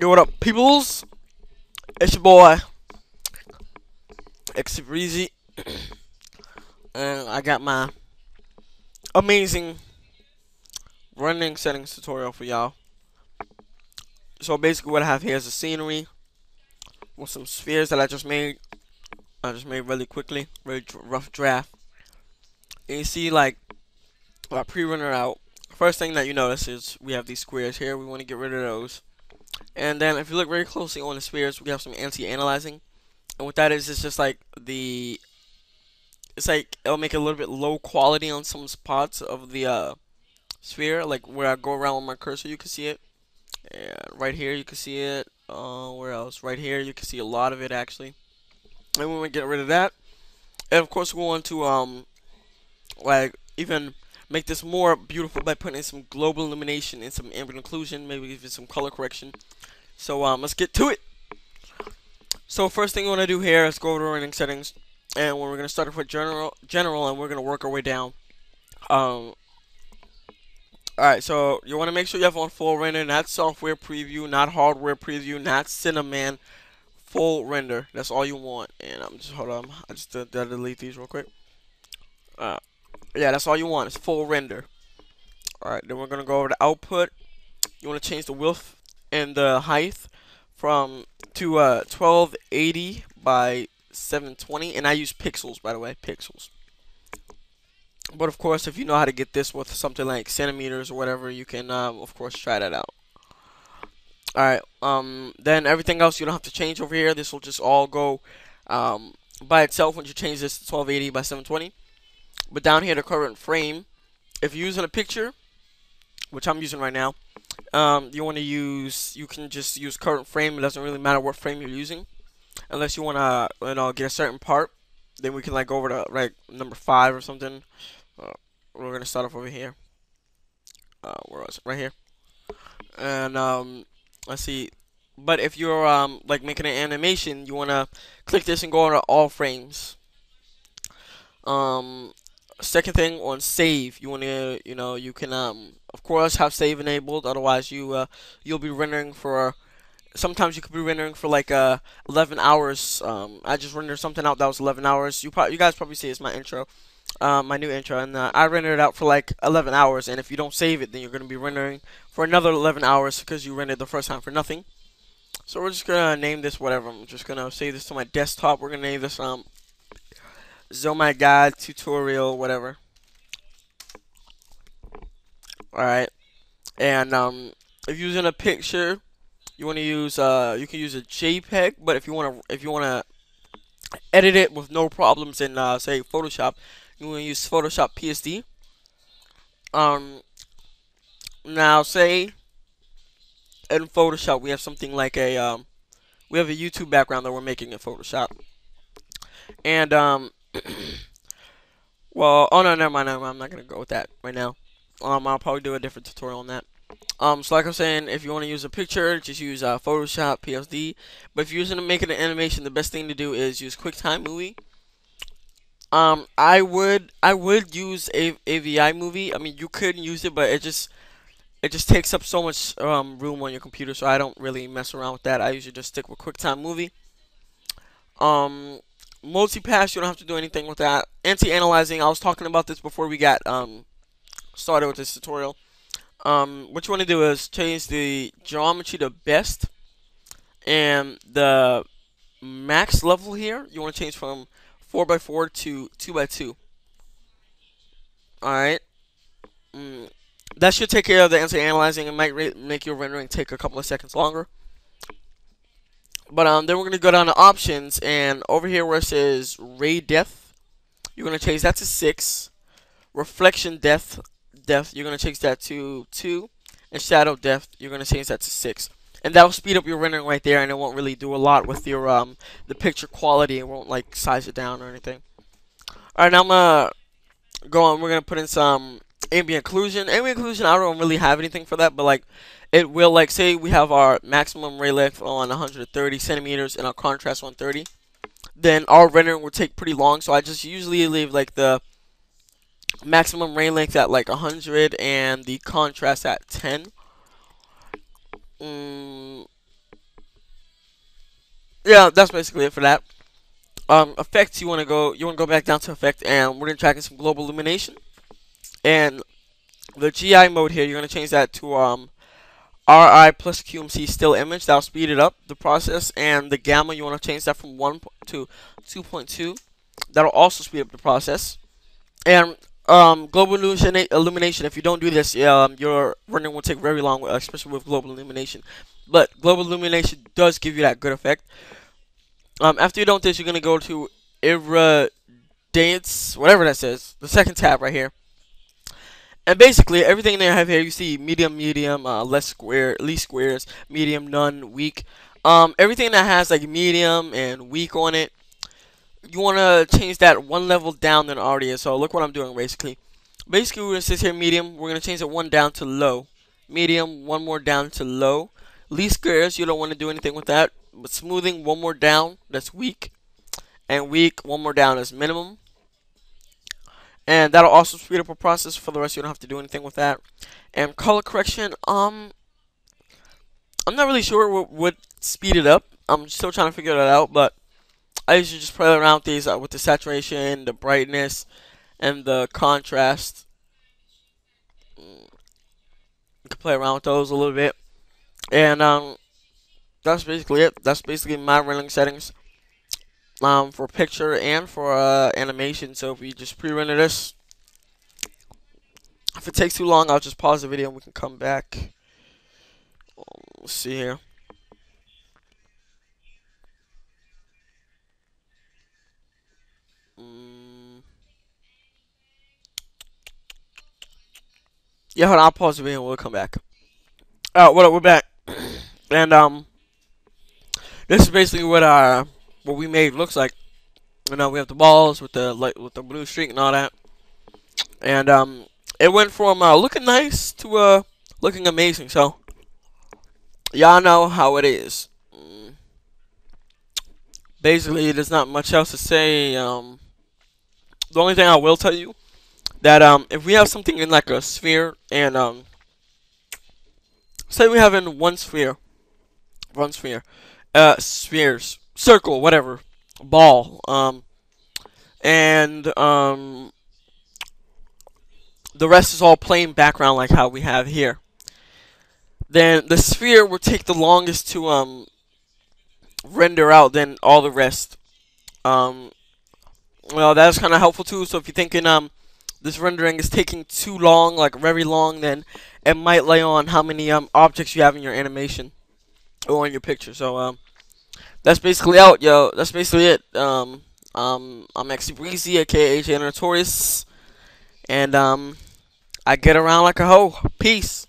Yo, what up, peoples? It's your boy, xEBreezY, and I got my amazing running settings tutorial for y'all. So basically, what I have here is a scenery with some spheres that I just made. I just made really quickly, really rough draft. And you see, like, I pre-rendered out. First thing that you notice is we have these squares here. We want to get rid of those. And then, if you look very closely on the spheres, we have some anti-aliasing. And what that is, it's just like it's like it'll make it a little bit low quality on some spots of the sphere, like where I go around with my cursor, you can see it. And right here, you can see it. Where else? Right here, you can see a lot of it actually. And we want to get rid of that. And of course, we want to like even make this more beautiful by putting in some global illumination and some ambient occlusion, maybe even some color correction. So let's get to it. So first thing we want to do here is go over to running settings, and we're going to start off with general, and we're going to work our way down. Alright, so you want to make sure you have on full render, not software preview, not hardware preview, not Cinnamon, full render. That's all you want. And I'm just, hold on, I just delete these real quick. Yeah, that's all you want, it's full render. Alright, then we're going to go over to output. You want to change the width and the height from to 1280 by 720, and I use pixels, by the way, pixels. But of course, if you know how to get this with something like centimeters or whatever, you can of course try that out. Alright, then everything else you don't have to change over here. This will just all go by itself when you change this to 1280 by 720. But down here, the current frame, if you're using a picture, which I'm using right now, you want to use, you can just use current frame. It doesn't really matter what frame you're using, unless you want to, get a certain part. Then we can like go over to like number 5 or something. We're gonna start off over here. Where was it? Right here. And let's see. But if you're like making an animation, you wanna click this and go into all frames. Second thing on save, you wanna, you can of course have save enabled. Otherwise, you'll be rendering for. Sometimes you could be rendering for like 11 hours. I just rendered something out that was 11 hours. You guys probably see it's my intro. My new intro, and I rendered it out for like 11 hours, and if you don't save it, then you're going to be rendering for another 11 hours because you rendered the first time for nothing. So we're just going to name this whatever. I'm just going to save this to my desktop. We're going to name this Oh My God tutorial whatever. Alright, and if you're using a picture, you want to use you can use a JPEG, but if you want to edit it with no problems in say Photoshop, you want to use Photoshop PSD. Now say in Photoshop we have something like we have a YouTube background that we're making in Photoshop, and well, oh no, never mind, I'm not gonna go with that right now. I'll probably do a different tutorial on that. So like I'm saying, if you want to use a picture, just use Photoshop PSD. But if you're using to make an animation, the best thing to do is use QuickTime Movie. I would use a AVI movie. I mean, you could use it, but it just takes up so much room on your computer, so I don't really mess around with that. I usually just stick with QuickTime Movie. Um, Multipass, you don't have to do anything with that. Anti-aliasing, I was talking about this before we got started with this tutorial. What you want to do is change the geometry to best, and the max level here you want to change from 4x4 to 2x2. Alright. That should take care of the anti-aliasing. It might make your rendering take a couple of seconds longer. But then we're going to go down to options, and over here where it says ray depth, you're going to change that to 6. Reflection depth, you're going to change that to 2. And shadow depth, you're going to change that to 6. And that'll speed up your rendering right there, and it won't really do a lot with your the picture quality. It won't like size it down or anything. Alright, now I'm gonna go on. We're gonna put in some ambient occlusion. Ambient occlusion, I don't really have anything for that, but like it will, like, say we have our maximum ray length on 130 centimeters and our contrast on 30, then our rendering will take pretty long. So I just usually leave like the maximum ray length at like 100 and the contrast at 10. yeah, that's basically it for that. Effects, you wanna go back down to effect, and we're gonna track in some global illumination. And the GI mode here, you're gonna change that to RI plus QMC still image. That'll speed it up the process. And the gamma, you wanna change that from 1 to 2.2. That'll also speed up the process. And global illumination. If you don't do this, your rendering will take very long, especially with global illumination. But global illumination does give you that good effect. After you don't this, you're gonna go to Irradiance, whatever that says, the second tab right here. And basically, everything they have here, you see medium, medium, less square, least squares, medium, none, weak. Everything that has like medium and weak on it, you want to change that one level down than already is. So look what I'm doing basically. Basically, we're going to sit here medium. We're going to change it one down to low. Medium, one more down to low. Least squares, you don't want to do anything with that. But smoothing, one more down, that's weak. And weak, one more down is minimum. And that'll also speed up a process. For the rest, you don't have to do anything with that. And color correction, I'm not really sure what would speed it up. I'm still trying to figure that out, but I usually just play around with these with the saturation, the brightness, and the contrast. You can play around with those a little bit, and that's basically it. That's basically my rendering settings for picture and for animation. So if we just pre-render this, if it takes too long, I'll just pause the video and we can come back. Let's see here. Yeah, hold on. I'll pause the video and we'll come back. What up? We're back, and this is basically what we made looks like. You know, we have the balls with the blue streak and all that, and it went from looking nice to looking amazing. So y'all know how it is. Basically, there's not much else to say. The only thing I will tell you that if we have something in like a sphere, and say we have in one sphere, spheres, circle, whatever, ball, and the rest is all plain background like how we have here. Then the sphere will take the longest to render out than all the rest. Um, well, that's kind of helpful too. So if you're thinking this rendering is taking too long, like very long, then it might lay on how many objects you have in your animation or in your picture. So that's basically out, yo. That's basically it. I'm xEBreezY, aka AJ Notorious, and I get around like a hoe. Peace.